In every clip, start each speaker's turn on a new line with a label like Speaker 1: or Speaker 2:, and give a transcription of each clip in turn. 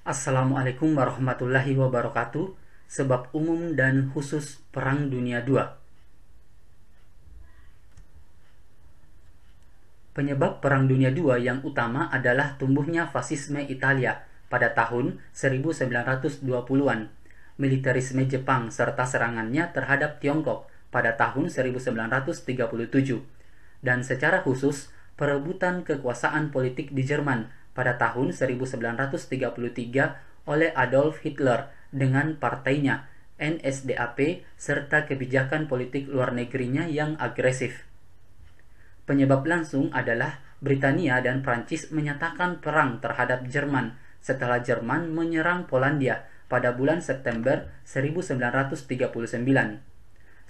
Speaker 1: Assalamualaikum warahmatullahi wabarakatuh. Sebab umum dan khusus Perang Dunia II. Penyebab Perang Dunia II yang utama adalah tumbuhnya fasisme Italia pada tahun 1920-an, militerisme Jepang serta serangannya terhadap Tiongkok pada tahun 1937, dan secara khusus perebutan kekuasaan politik di Jerman pada tahun 1933 oleh Adolf Hitler dengan partainya NSDAP serta kebijakan politik luar negerinya yang agresif. Penyebab langsung adalah Britania dan Prancis menyatakan perang terhadap Jerman setelah Jerman menyerang Polandia pada bulan September 1939.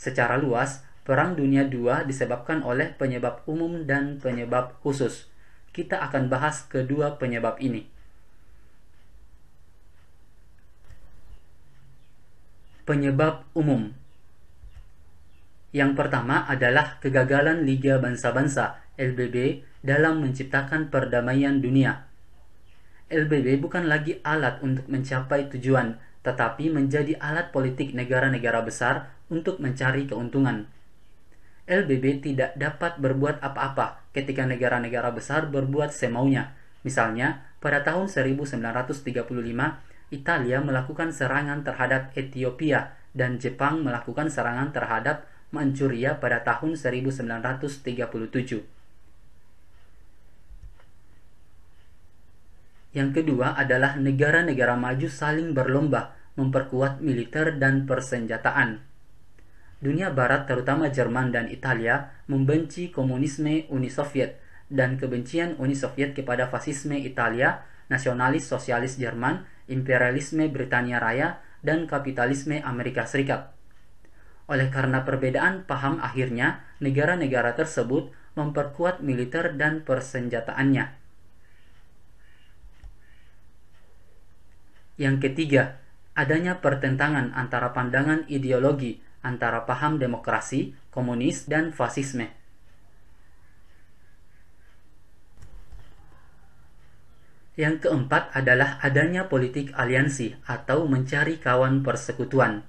Speaker 1: Secara luas, Perang Dunia II disebabkan oleh penyebab umum dan penyebab khusus. Kita akan bahas kedua penyebab ini. Penyebab umum. Yang pertama adalah kegagalan Liga Bangsa-Bangsa (LBB) dalam menciptakan perdamaian dunia. LBB bukan lagi alat untuk mencapai tujuan, tetapi menjadi alat politik negara-negara besar untuk mencari keuntungan. LBB tidak dapat berbuat apa-apa ketika negara-negara besar berbuat semaunya. Misalnya, pada tahun 1935, Italia melakukan serangan terhadap Ethiopia dan Jepang melakukan serangan terhadap Manchuria pada tahun 1937. Yang kedua adalah negara-negara maju saling berlomba memperkuat militer dan persenjataan. Dunia Barat, terutama Jerman dan Italia, membenci komunisme Uni Soviet dan kebencian Uni Soviet kepada fasisme Italia, nasionalis sosialis Jerman, imperialisme Britania Raya, dan kapitalisme Amerika Serikat. Oleh karena perbedaan paham, akhirnya negara-negara tersebut memperkuat militer dan persenjataannya. Yang ketiga, adanya pertentangan antara pandangan ideologi antara paham demokrasi, komunis, dan fasisme. Yang keempat adalah adanya politik aliansi atau mencari kawan persekutuan.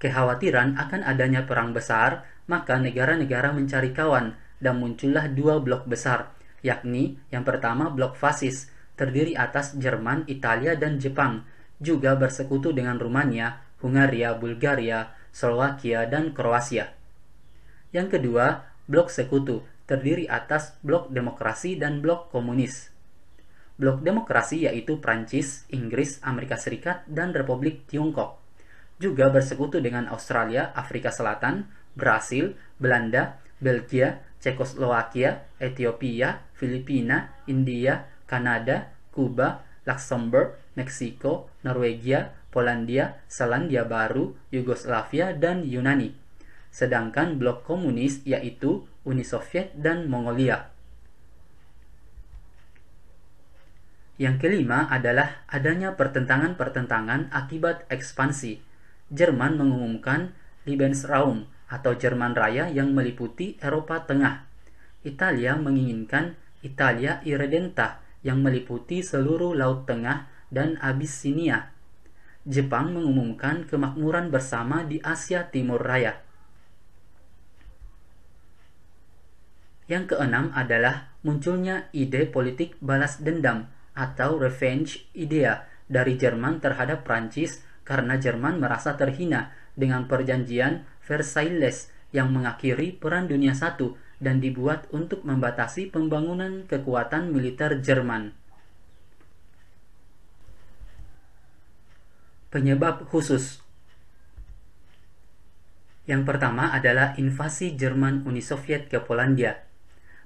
Speaker 1: Kekhawatiran akan adanya perang besar, maka negara-negara mencari kawan dan muncullah dua blok besar, yakni yang pertama blok fasis, terdiri atas Jerman, Italia, dan Jepang, juga bersekutu dengan Rumania, Hungaria, Bulgaria, Slovakia, dan Kroasia. Yang kedua, blok sekutu, terdiri atas blok demokrasi dan blok komunis. Blok demokrasi yaitu Prancis, Inggris, Amerika Serikat, dan Republik Tiongkok. Juga bersekutu dengan Australia, Afrika Selatan, Brasil, Belanda, Belgia, Cekoslowakia, Ethiopia, Filipina, India, Kanada, Kuba, Luxembourg, Meksiko, Norwegia, Polandia, Selandia Baru, Yugoslavia, dan Yunani. Sedangkan blok komunis yaitu Uni Soviet dan Mongolia. Yang kelima adalah adanya pertentangan-pertentangan akibat ekspansi. Jerman mengumumkan Lebensraum atau Jerman Raya yang meliputi Eropa Tengah. Italia menginginkan Italia Irredenta yang meliputi seluruh Laut Tengah dan Abyssinia. Jepang mengumumkan kemakmuran bersama di Asia Timur Raya. Yang keenam adalah munculnya ide politik balas dendam atau revenge idea dari Jerman terhadap Prancis karena Jerman merasa terhina dengan perjanjian Versailles yang mengakhiri Perang Dunia I dan dibuat untuk membatasi pembangunan kekuatan militer Jerman. Penyebab khusus. Yang pertama adalah invasi Jerman Uni Soviet ke Polandia.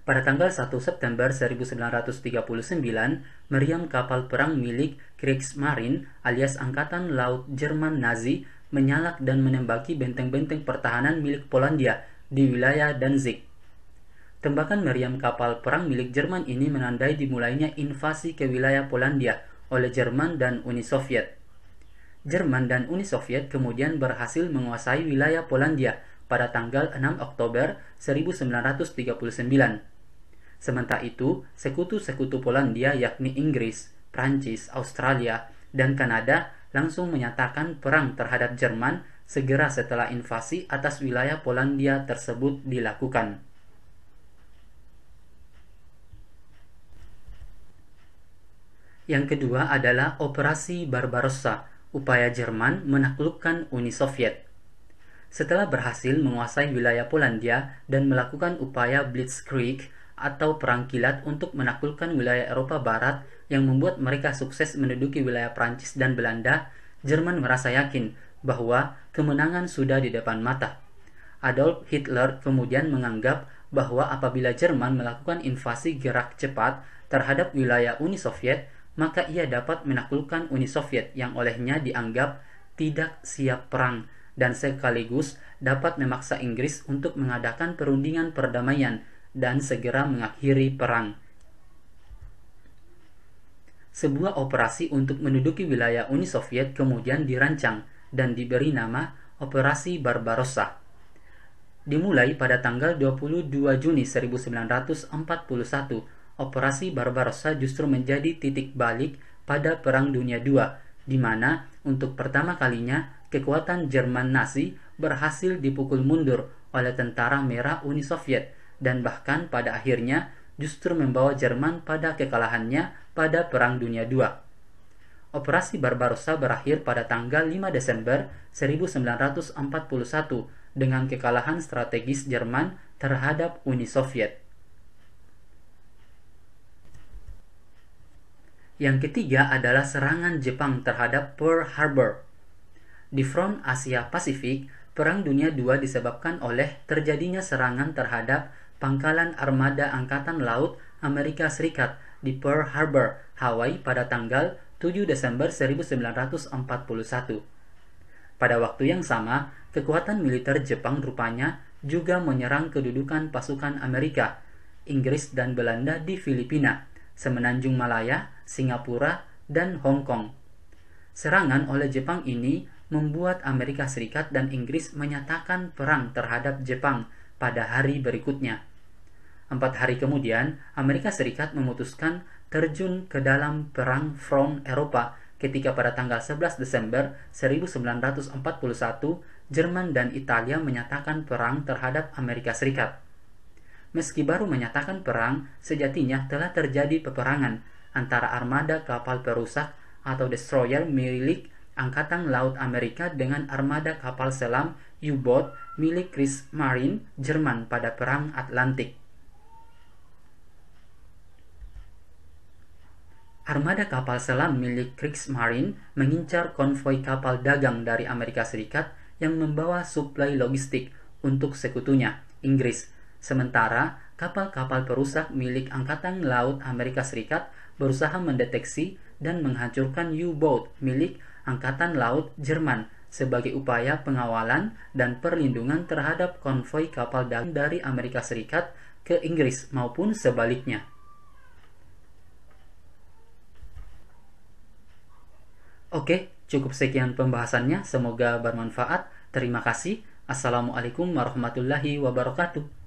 Speaker 1: Pada tanggal 1 September 1939, meriam kapal perang milik Kriegsmarine alias Angkatan Laut Jerman Nazi menyalak dan menembaki benteng-benteng pertahanan milik Polandia di wilayah Danzig. Tembakan meriam kapal perang milik Jerman ini menandai dimulainya invasi ke wilayah Polandia oleh Jerman dan Uni Soviet. Jerman dan Uni Soviet kemudian berhasil menguasai wilayah Polandia pada tanggal 6 Oktober 1939. Sementara itu, sekutu-sekutu Polandia yakni Inggris, Prancis, Australia, dan Kanada langsung menyatakan perang terhadap Jerman segera setelah invasi atas wilayah Polandia tersebut dilakukan. Yang kedua adalah Operasi Barbarossa, upaya Jerman menaklukkan Uni Soviet. Setelah berhasil menguasai wilayah Polandia dan melakukan upaya Blitzkrieg atau perang kilat untuk menaklukkan wilayah Eropa Barat yang membuat mereka sukses menduduki wilayah Prancis dan Belanda, Jerman merasa yakin bahwa kemenangan sudah di depan mata. Adolf Hitler kemudian menganggap bahwa apabila Jerman melakukan invasi gerak cepat terhadap wilayah Uni Soviet, maka ia dapat menaklukkan Uni Soviet yang olehnya dianggap tidak siap perang dan sekaligus dapat memaksa Inggris untuk mengadakan perundingan perdamaian dan segera mengakhiri perang. Sebuah operasi untuk menduduki wilayah Uni Soviet kemudian dirancang dan diberi nama Operasi Barbarossa. Dimulai pada tanggal 22 Juni 1941, Operasi Barbarossa justru menjadi titik balik pada Perang Dunia II, di mana untuk pertama kalinya kekuatan Jerman Nazi berhasil dipukul mundur oleh Tentara Merah Uni Soviet dan bahkan pada akhirnya justru membawa Jerman pada kekalahannya pada Perang Dunia II. Operasi Barbarossa berakhir pada tanggal 5 Desember 1941 dengan kekalahan strategis Jerman terhadap Uni Soviet. Yang ketiga adalah serangan Jepang terhadap Pearl Harbor. Di front Asia Pasifik, Perang Dunia II disebabkan oleh terjadinya serangan terhadap pangkalan armada Angkatan Laut Amerika Serikat di Pearl Harbor, Hawaii pada tanggal 7 Desember 1941. Pada waktu yang sama, kekuatan militer Jepang rupanya juga menyerang kedudukan pasukan Amerika, Inggris dan Belanda di Filipina, Semenanjung Malaya, Singapura, dan Hong Kong. Serangan oleh Jepang ini membuat Amerika Serikat dan Inggris menyatakan perang terhadap Jepang pada hari berikutnya. 4 hari kemudian, Amerika Serikat memutuskan terjun ke dalam perang front Eropa ketika pada tanggal 11 Desember 1941, Jerman dan Italia menyatakan perang terhadap Amerika Serikat. Meski baru menyatakan perang, sejatinya telah terjadi peperangan antara armada kapal perusak atau destroyer milik Angkatan Laut Amerika dengan armada kapal selam U-boat milik Kriegsmarine Jerman pada Perang Atlantik. Armada kapal selam milik Kriegsmarine mengincar konvoi kapal dagang dari Amerika Serikat yang membawa suplai logistik untuk sekutunya, Inggris. Sementara kapal-kapal perusak milik Angkatan Laut Amerika Serikat berusaha mendeteksi dan menghancurkan U-boat milik Angkatan Laut Jerman sebagai upaya pengawalan dan perlindungan terhadap konvoi kapal dagang dari Amerika Serikat ke Inggris maupun sebaliknya. Oke, cukup sekian pembahasannya. Semoga bermanfaat. Terima kasih. Assalamualaikum warahmatullahi wabarakatuh.